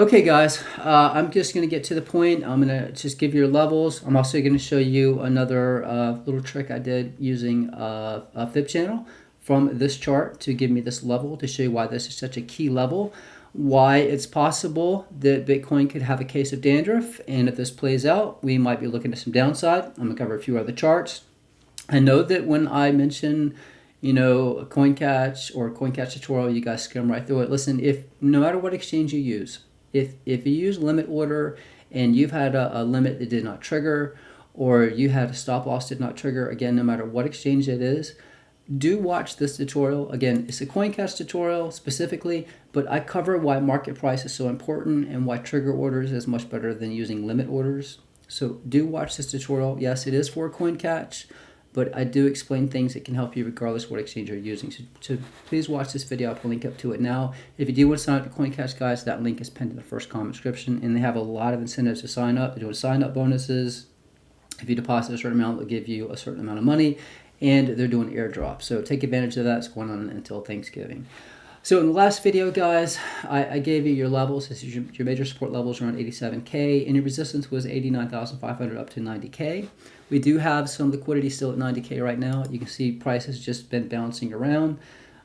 Okay guys, I'm just going to get to the point. I'm going to just give you your levels. I'm also going to show you another little trick I did using a fib channel from this chart to give me this level, to show you why this is such a key level, why it's possible that Bitcoin could have a case of dandruff, and if this plays out, we might be looking at some downside. I'm going to cover a few other charts. I know that when I mention a Coincatch or a Coincatch tutorial, you guys skim right through it. Listen, if no matter what exchange you use, if you use limit order and you've had a limit that did not trigger, or you had a stop loss did not trigger, again, no matter what exchange it is, do watch this tutorial. Again, it's a Coincatch tutorial specifically, but I cover why market price is so important and why trigger orders is much better than using limit orders. So do watch this tutorial. Yes, it is for Coincatch, but I do explain things that can help you regardless what exchange you're using. So please watch this video. I'll link up to it now. If you do want to sign up to Coincatch, guys, that link is pinned in the first comment description, and they have a lot of incentives to sign up. They're doing sign-up bonuses. If you deposit a certain amount, they'll give you a certain amount of money, and they're doing airdrops. So take advantage of that. It's going on until Thanksgiving. So in the last video, guys, I gave you your levels. This is your major support levels around 87K, and your resistance was 89,500 up to 90K. We do have some liquidity still at 90K right now. You can see price has just been bouncing around.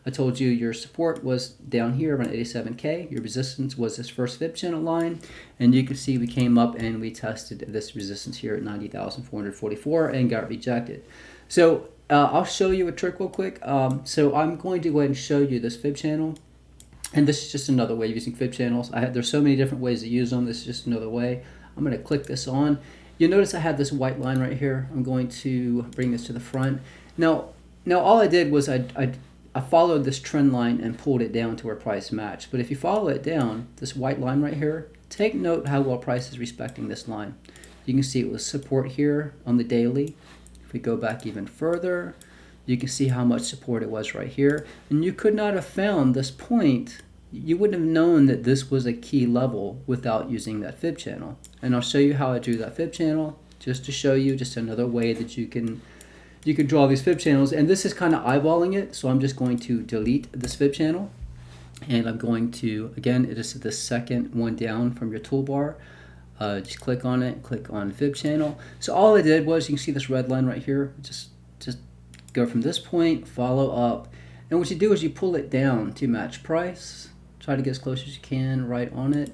I told you your support was down here around 87K. Your resistance was this first fib channel line, and you can see we came up and we tested this resistance here at 90,444 and got rejected. So I'll show you a trick real quick. So I'm going to go ahead and show you this fib channel, and this is just another way of using fib channels. There's so many different ways to use them. This is just another way. I'm going to click this on. You'll notice I have this white line right here. I'm going to bring this to the front. Now all I did was I followed this trend line and pulled it down to where price matched. But if you follow it down, this white line right here, take note how well price is respecting this line. You can see it was support here on the daily. If we go back even further, you can see how much support it was right here. And you could not have found this point. You wouldn't have known that this was a key level without using that fib channel. And I'll show you how I drew that fib channel, just to show you just another way that you can draw these fib channels. And this is kind of eyeballing it, so I'm just going to delete this fib channel. And I'm going to, again, it is the second one down from your toolbar. Just click on it, click on fib channel. So all I did was, you can see this red line right here, just go from this point, follow up. And what you do is you pull it down to match price. Try to get as close as you can right on it.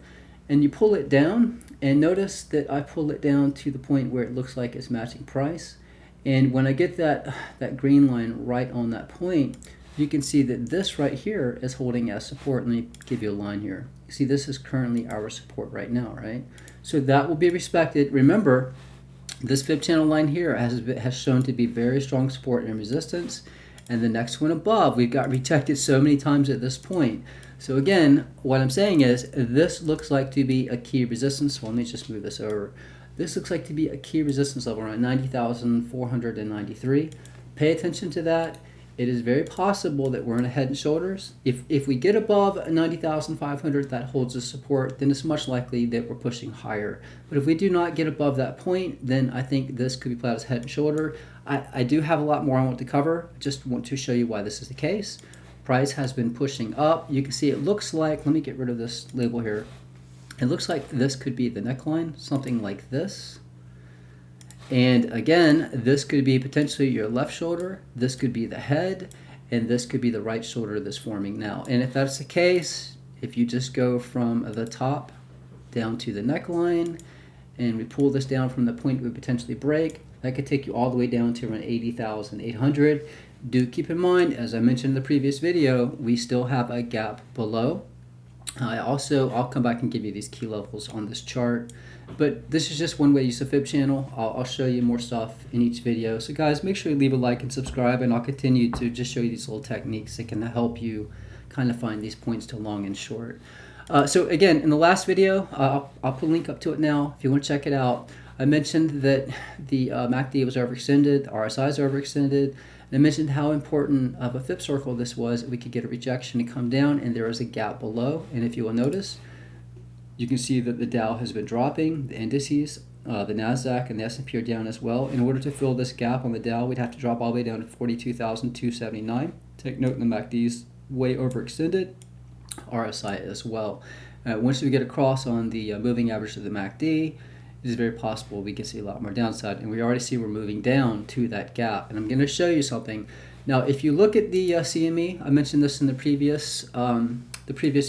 And you pull it down, and notice that I pull it down to the point where it looks like it's matching price. And when I get that green line right on that point, you can see that this right here is holding as support. Let me give you a line here. You see, this is currently our support right now, right? So that will be respected. Remember, this fib channel line here has shown to be very strong support and resistance. And the next one above, we've got rejected so many times at this point. So again, what I'm saying is, this looks like to be a key resistance. Well, let me just move this over. This looks like to be a key resistance level around 90,493. Pay attention to that. It is very possible that we're in a head and shoulders. If we get above 90,500, that holds the support, then it's much likely that we're pushing higher. But if we do not get above that point, then I think this could be played as head and shoulder. I do have a lot more I want to cover. I just want to show you why this is the case. Price has been pushing up. You can see it looks like, let me get rid of this label here. It looks like this could be the neckline, something like this. And again, this could be potentially your left shoulder, this could be the head, and this could be the right shoulder that's forming now. And if that's the case, if you just go from the top down to the neckline, and we pull this down from the point we potentially break, that could take you all the way down to around 80,800. Do keep in mind, as I mentioned in the previous video, we still have a gap below. I'll come back and give you these key levels on this chart, but this is just one way to use the fib channel. I'll show you more stuff in each video. So guys, make sure you leave a like and subscribe, and I'll continue to just show you these little techniques that can help you kind of find these points to long and short. So again, in the last video, I'll put a link up to it now if you want to check it out. I mentioned that the MACD was overextended, the RSI is overextended. And I mentioned how important of a fib circle this was. We could get a rejection to come down, and there is a gap below. And if you will notice, you can see that the Dow has been dropping, the indices, the NASDAQ and the S&P are down as well. In order to fill this gap on the Dow, we'd have to drop all the way down to 42,279. Take note, the MACD is way overextended, RSI as well. Once we get across on the moving average of the MACD, it is very possible we can see a lot more downside, and we already see we're moving down to that gap. And I'm going to show you something. Now, if you look at the CME, I mentioned this in the previous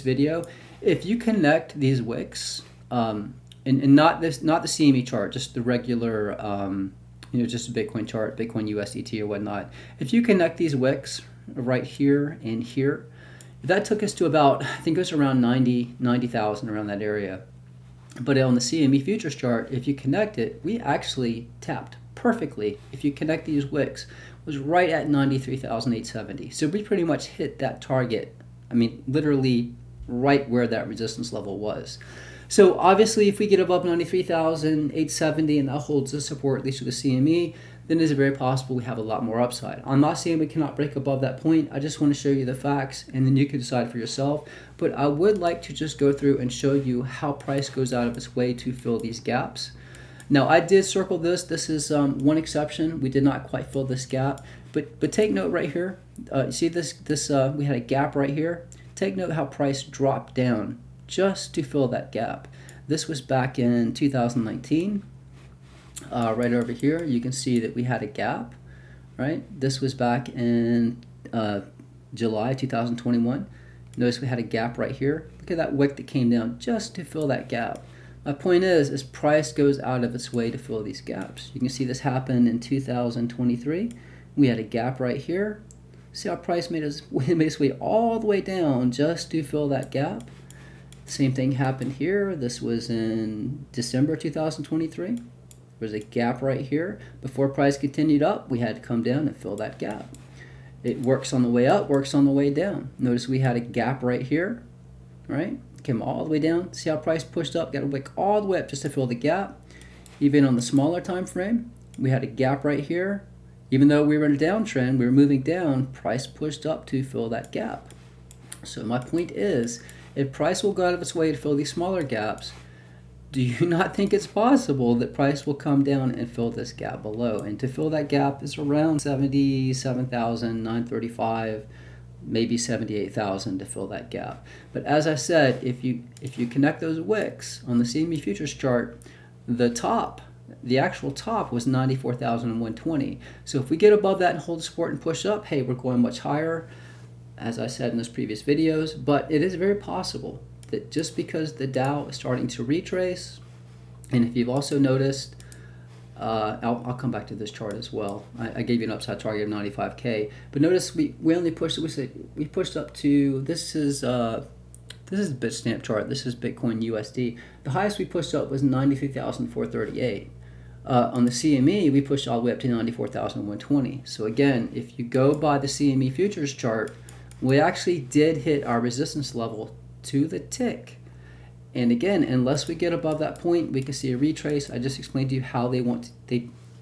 video. If you connect these wicks, and not the CME chart, just the regular, just a Bitcoin chart, Bitcoin USDT or whatnot. If you connect these wicks right here and here, that took us to about, I think it was around 90,000 around that area. But on the CME futures chart, if you connect it, we actually tapped perfectly. If you connect these wicks, it was right at 93,870. So we pretty much hit that target. I mean, literally right where that resistance level was. So obviously, if we get above 93,870 and that holds the support, at least for the CME, then it is very possible we have a lot more upside. I'm not saying we cannot break above that point. I just want to show you the facts, and then you can decide for yourself. But I would like to just go through and show you how price goes out of its way to fill these gaps. Now, I did circle this. This is one exception. We did not quite fill this gap. But take note right here. You see this? We had a gap right here. Take note how price dropped down just to fill that gap. This was back in 2019. Right over here, you can see that we had a gap, right? This was back in July 2021. Notice we had a gap right here. Look at that wick that came down just to fill that gap. My point is price goes out of its way to fill these gaps. You can see this happen in 2023. We had a gap right here. See how price made its way all the way down just to fill that gap? Same thing happened here. This was in December 2023. There's a gap right here. Before price continued up, we had to come down and fill that gap. It works on the way up, works on the way down. Notice we had a gap right here, right? Came all the way down. See how price pushed up, got a wick all the way up just to fill the gap. Even on the smaller time frame, we had a gap right here. Even though we were in a downtrend, we were moving down, price pushed up to fill that gap. So my point is, if price will go out of its way to fill these smaller gaps, do you not think it's possible that price will come down and fill this gap below? And to fill that gap is around 77,935, maybe 78,000 to fill that gap. But as I said, if you connect those wicks on the CME futures chart, the actual top was 94,120. So if we get above that and hold the support and push up, hey, we're going much higher, as I said in those previous videos. But it is very possible that just because the Dow is starting to retrace, and if you've also noticed, I'll come back to this chart as well. I gave you an upside target of 95K, but notice we only pushed. We pushed up to this is the Bitstamp chart. This is Bitcoin USD. The highest we pushed up was 93,438. On the CME, we pushed all the way up to 94,120. So again, if you go by the CME futures chart, we actually did hit our resistance level to the tick. And again, unless we get above that point, we can see a retrace. I just explained to you how and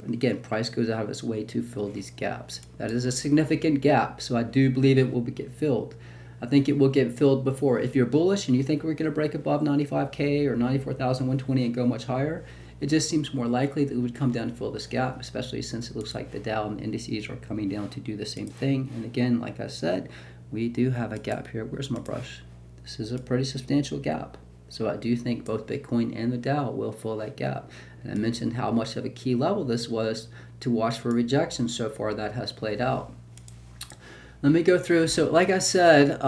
again, price goes out of its way to fill these gaps. That is a significant gap, so I do believe it will get filled. I think it will get filled before. If you're bullish and you think we're going to break above 95K or 94,120 and go much higher, it just seems more likely that it would come down to fill this gap, especially since it looks like the Dow and indices are coming down to do the same thing. And again, like I said, we do have a gap here. Where's my brush? This is a pretty substantial gap. So I do think both Bitcoin and the Dow will fill that gap. And I mentioned how much of a key level this was to watch for rejection. So far that has played out. Let me go through. So like I said,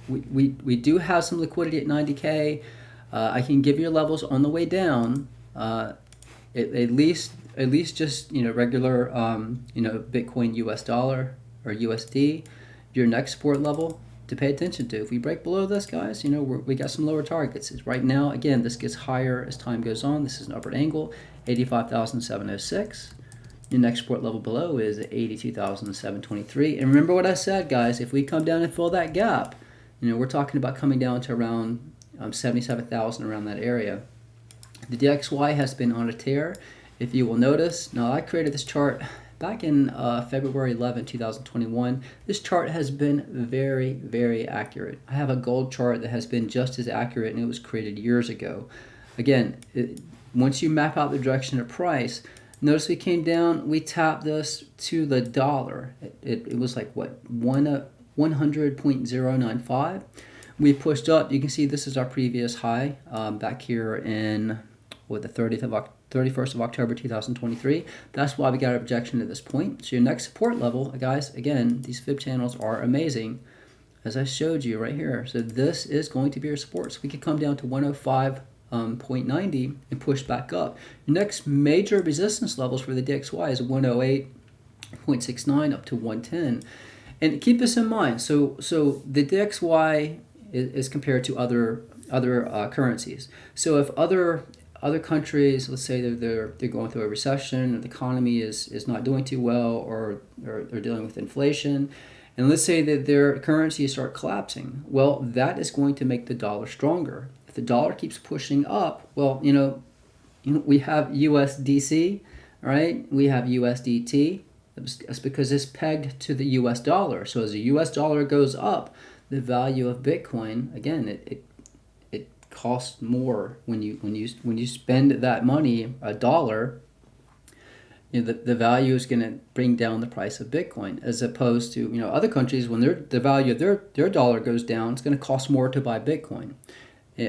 we do have some liquidity at 90K. I can give you levels on the way down, at least just regular Bitcoin US dollar or USD. Your next support level to pay attention to. If we break below this, guys, we got some lower targets. Right now, again, this gets higher as time goes on. This is an upward angle, 85,706. Your next support level below is 82,723. And remember what I said, guys. If we come down and fill that gap, we're talking about coming down to around 77,000 around that area. The DXY has been on a tear. If you will notice, now I created this chart back in February 11, 2021. This chart has been very, very accurate. I have a gold chart that has been just as accurate, and it was created years ago. Again, once you map out the direction of price, notice we came down, we tapped this to the dollar. It was like, what, 100.095? We pushed up. You can see this is our previous high back here in the 31st of October 2023. That's why we got a rejection at this point. So your next support level, guys, again, these fib channels are amazing, as I showed you right here. So this is going to be your support. So we could come down to 105.90 and push back up. Your next major resistance levels for the DXY is 108.69 up to 110. And keep this in mind. So the DXY is compared to other currencies. So if other countries, let's say they're going through a recession, or the economy is not doing too well, or they're dealing with inflation, and let's say that their currencies start collapsing, well, that is going to make the dollar stronger. If the dollar keeps pushing up, well, we have USDC, right? We have USDT. That's because it's pegged to the US dollar. So as the US dollar goes up, the value of Bitcoin, again, it costs more when you spend that money, a dollar. The value is going to bring down the price of Bitcoin, as opposed to other countries, when the value of their dollar goes down, it's going to cost more to buy Bitcoin.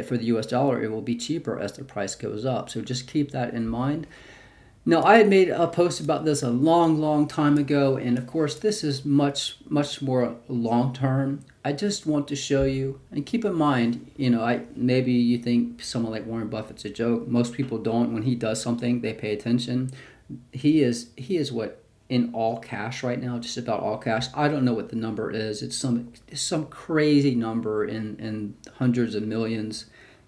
For the US dollar, it will be cheaper as the price goes up. So just keep that in mind. Now, I had made a post about this a long time ago, and of course this is much more long term. I just want to show you, and keep in mind, maybe you think someone like Warren Buffett's a joke. Most people don't. When he does something, they pay attention. He is what, in all cash right now, just about all cash. I don't know what the number is. It's some crazy number in hundreds of millions.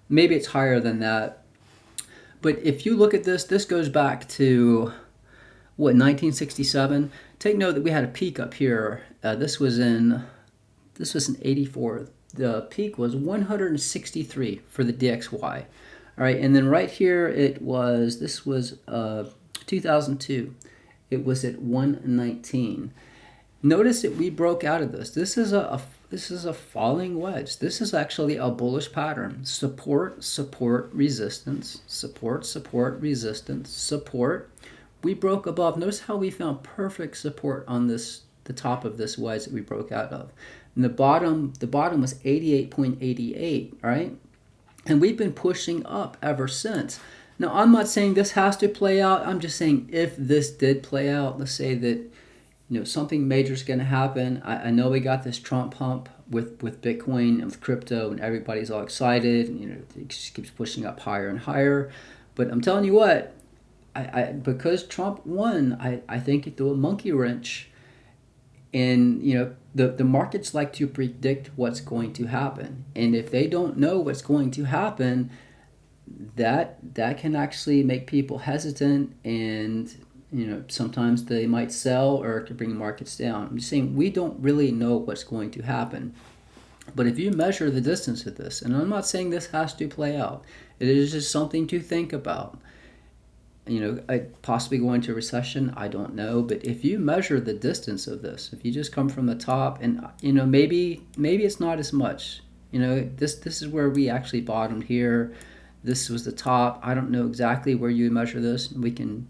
Maybe it's higher than that. But if you look at this goes back to 1967. Take note that we had a peak up here. This was in 84. The peak was 163 for the DXY. All right, and then right here this was 2002. It was at 119. Notice that we broke out of this. This is a falling wedge. This is actually a bullish pattern. Support, resistance, support, resistance, support. We broke above. Notice how we found perfect support on the top of this wedge that we broke out of. And the bottom was 88.88, right? And we've been pushing up ever since. Now, I'm not saying this has to play out. I'm just saying if this did play out, let's say that something major is going to happen. I know we got this Trump pump with Bitcoin and with crypto, and everybody's all excited, and it just keeps pushing up higher and higher. But I'm telling you what, because Trump won, I think it threw a monkey wrench. And the markets like to predict what's going to happen, and if they don't know what's going to happen, that can actually make people hesitant, and sometimes they might sell, or it could bring markets down. I'm just saying we don't really know what's going to happen. But if you measure the distance of this, and I'm not saying this has to play out, it is just something to think about. Possibly going into a recession, I don't know. But if you measure the distance of this, if you just come from the top, and maybe it's not as much. This is where we actually bottomed here. This was the top. I don't know exactly where you measure this. We can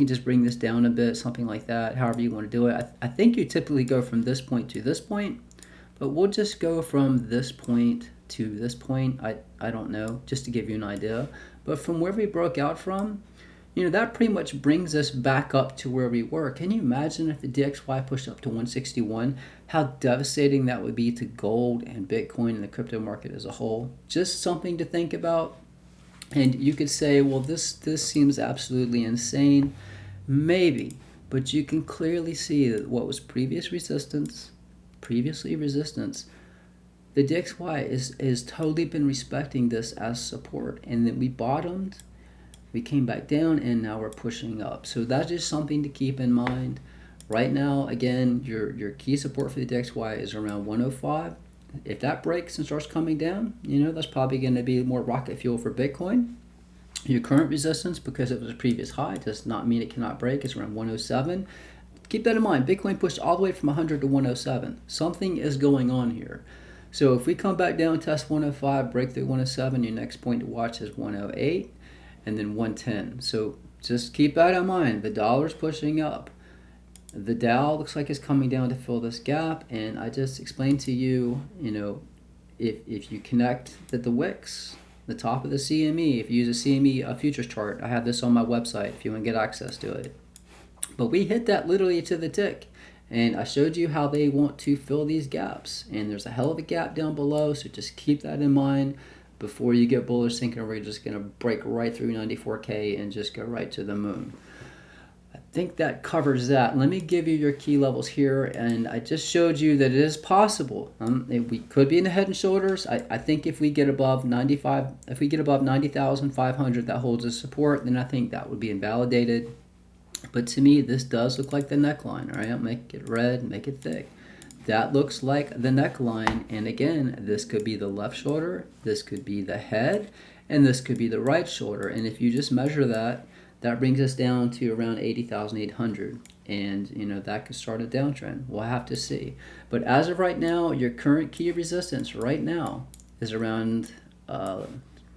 just bring this down a bit, something like that, however you want to do it. I think you typically go from this point to this point, but we'll just go from this point to this point. I don't know, just to give you an idea. But from where we broke out from, that pretty much brings us back up to where we were. Can you imagine if the DXY pushed up to 161? How devastating that would be to gold and Bitcoin and the crypto market as a whole. Just something to think about. And you could say, well, this seems absolutely insane. Maybe, but you can clearly see that what was previously resistance, the DXY is totally been respecting this as support. And then we bottomed, we came back down, and now we're pushing up. So that's just something to keep in mind. Right now, again, your key support for the DXY is around 105. If that breaks and starts coming down, that's probably going to be more rocket fuel for Bitcoin. Your current resistance, because it was a previous high, does not mean it cannot break. It's around 107. Keep that in mind. Bitcoin pushed all the way from 100 to 107. Something is going on here. So if we come back down, test 105, break through 107, your next point to watch is 108, and then 110. So just keep that in mind. The dollar's pushing up. The Dow looks like it's coming down to fill this gap, and I just explained to you, if you connect the wicks, the top of the CME, if you use a CME futures chart, I have this on my website if you want to get access to it. But we hit that literally to the tick. And I showed you how they want to fill these gaps. And there's a hell of a gap down below, so just keep that in mind before you get bullish thinking we're just going to break right through 94K and just go right to the moon. I think that covers that. Let me give you your key levels here. And I just showed you that it is possible. We could be in the head and shoulders. I think if we get above 95, if we get above 90,500, that holds a support, then I think that would be invalidated. But to me, this does look like the neckline. All right, I'll make it red, make it thick. That looks like the neckline. And again, this could be the left shoulder, this could be the head, and this could be the right shoulder. And if you just measure that, that brings us down to around 80,800. And, you know, that could start a downtrend. We'll have to see. But as of right now, your current key resistance right now is around, wrong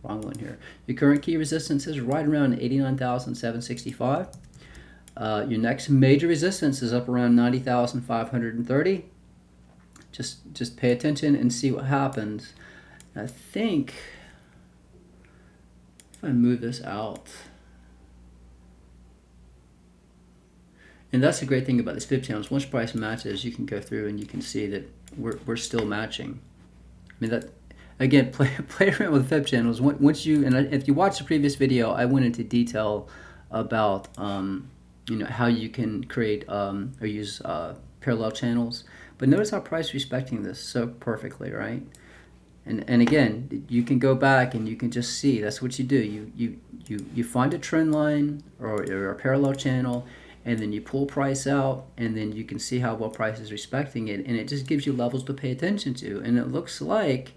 one here. Your current key resistance is right around 89,765. Your next major resistance is up around 90,530. Just pay attention and see what happens. I think if I move this out, and that's the great thing about these fib channels. Once price matches, you can go through and you can see that we're still matching. I mean, that again, play around with fib channels. Once you, and if you watch the previous video, I went into detail about you know, how you can create or use parallel channels. But notice how price respecting this so perfectly, right? And again, you can go back and you can just see that's what you do. You find a trend line or a parallel channel, and then you pull price out, and then you can see how well price is respecting it, and it just gives you levels to pay attention to. And it looks like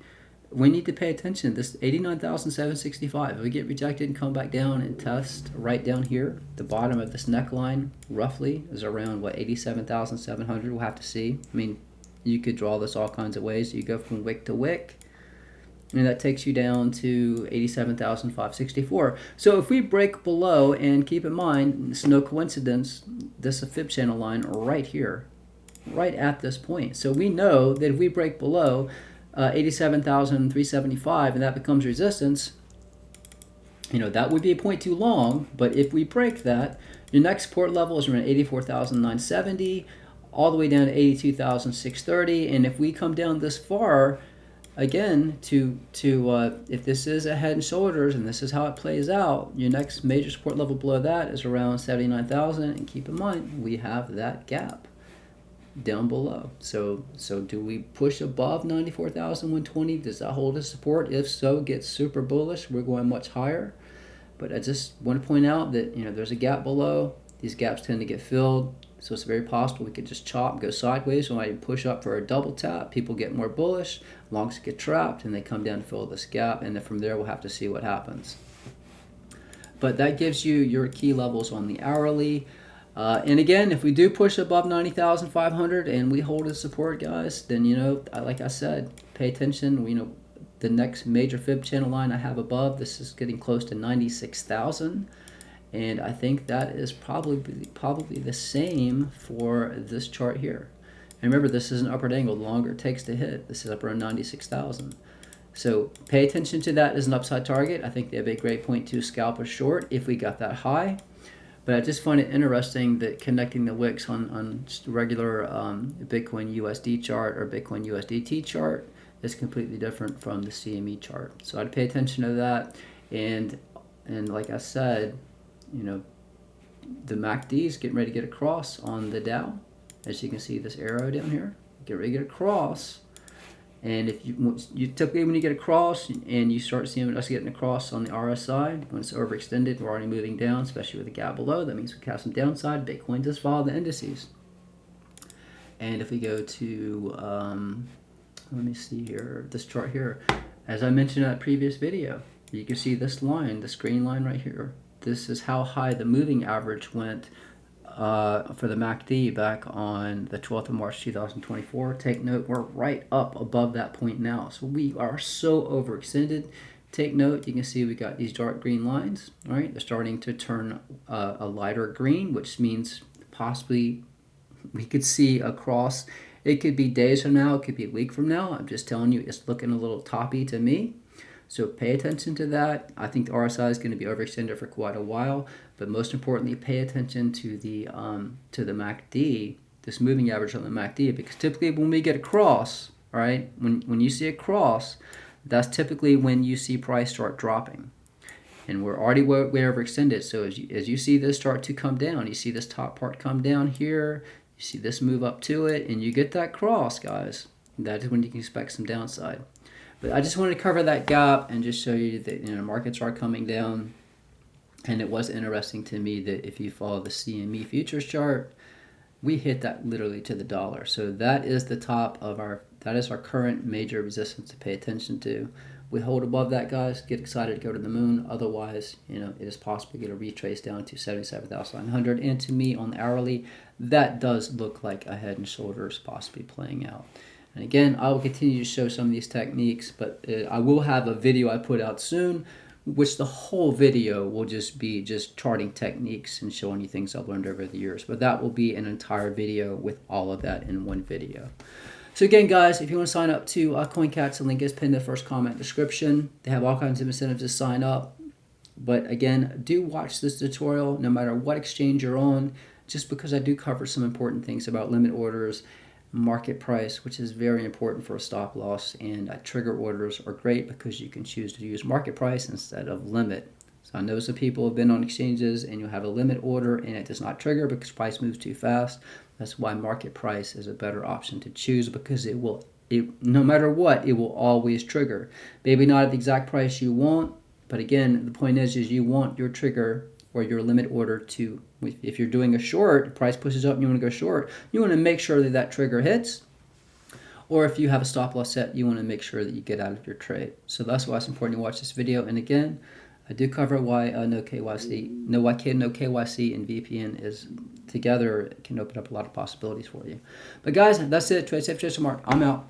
we need to pay attention. This 89,765, if we get rejected and come back down and test right down here, the bottom of this neckline roughly is around, what, 87,700. We'll have to see. I mean, you could draw this all kinds of ways. You go from wick to wick, and that takes you down to 87,564. So if we break below, and keep in mind, it's no coincidence, this is a fib channel line right here, right at this point. So we know that if we break below 87,375 and that becomes resistance, you know, that would be a point too long. But if we break that, your next support level is around 84,970 all the way down to 82,630. And if we come down this far, again, to if this is a head and shoulders and this is how it plays out, your next major support level below that is around 79,000. And keep in mind, we have that gap down below. So do we push above 94,120? Does that hold as support? If so, get super bullish. We're going much higher. But I just want to point out that, you know, there's a gap below. These gaps tend to get filled. So it's very possible we could just chop, go sideways. When I push up for a double tap, people get more bullish. Longs get trapped and they come down to fill this gap. And then from there, we'll have to see what happens. But that gives you your key levels on the hourly. And again, if we do push above 90,500 and we hold a support, guys, then, you know, like I said, pay attention. You know, the next major fib channel line I have above, this is getting close to 96,000. And I think that is probably the same for this chart here. And remember, this is an upward angle. The longer it takes to hit, this is up around 96,000. So pay attention to that as an upside target. I think they have a great point to scalp or short if we got that high. But I just find it interesting that connecting the wicks on just regular Bitcoin USD chart or Bitcoin USDT chart is completely different from the CME chart. So I'd pay attention to that. And like I said, you know, the MACD is getting ready to get across on the Dow. As you can see, this arrow down here, get ready to get across. And if you typically when you get across and you start seeing us getting across on the RSI, when it's overextended, we're already moving down, especially with the gap below. That means we have some downside. Bitcoin does follow the indices. And if we go to, let me see here, this chart here, as I mentioned in that previous video, you can see this line, this green line right here. This is how high the moving average went for the MACD back on the 12th of March 2024. Take note, we're right up above that point now. So we are so overextended. Take note, you can see we got these dark green lines. All right, they're starting to turn a lighter green, which means possibly we could see across It could be days from now, it could be a week from now. I'm just telling you, it's looking a little toppy to me. So pay attention to that. I think the RSI is going to be overextended for quite a while, but most importantly, pay attention to the MACD, this moving average on the MACD, because typically when we get a cross, all right, when you see a cross, that's typically when you see price start dropping. And we're already way overextended. So as you see this start to come down, you see this top part come down here, you see this move up to it, and you get that cross, guys. That is when you can expect some downside. But I just wanted to cover that gap and just show you that, you know, markets are coming down. And it was interesting to me that if you follow the CME futures chart, we hit that literally to the dollar. So that is the top of that is our current major resistance to pay attention to. We hold above that, guys, get excited, go to the moon. Otherwise, you know, it is possible to get a retrace down to 77,900. And to me, on the hourly, that does look like a head and shoulders possibly playing out. And again, I will continue to show some of these techniques, but I will have a video I put out soon, which the whole video will just be charting techniques and showing you things I've learned over the years. But that will be an entire video with all of that in one video. So again, guys, if you want to sign up to Coincatch, the link is pinned in the first comment description. They have all kinds of incentives to sign up. But again, do watch this tutorial no matter what exchange you're on, just because I do cover some important things about limit orders, market price, which is very important for a stop loss, and trigger orders are great because you can choose to use market price instead of limit. So I know some people have been on exchanges and you have a limit order and it does not trigger because price moves too fast. That's why market price is a better option to choose, because no matter what, it will always trigger. Maybe not at the exact price you want, but again, the point is you want your trigger or your limit order to, if you're doing a short, price pushes up and you want to go short, you want to make sure that that trigger hits. Or if you have a stop loss set, you want to make sure that you get out of your trade. So that's why it's important to watch this video. And again, I do cover why no KYC and VPN is together can open up a lot of possibilities for you. But guys, that's it. Trade safe, trade smart. I'm out.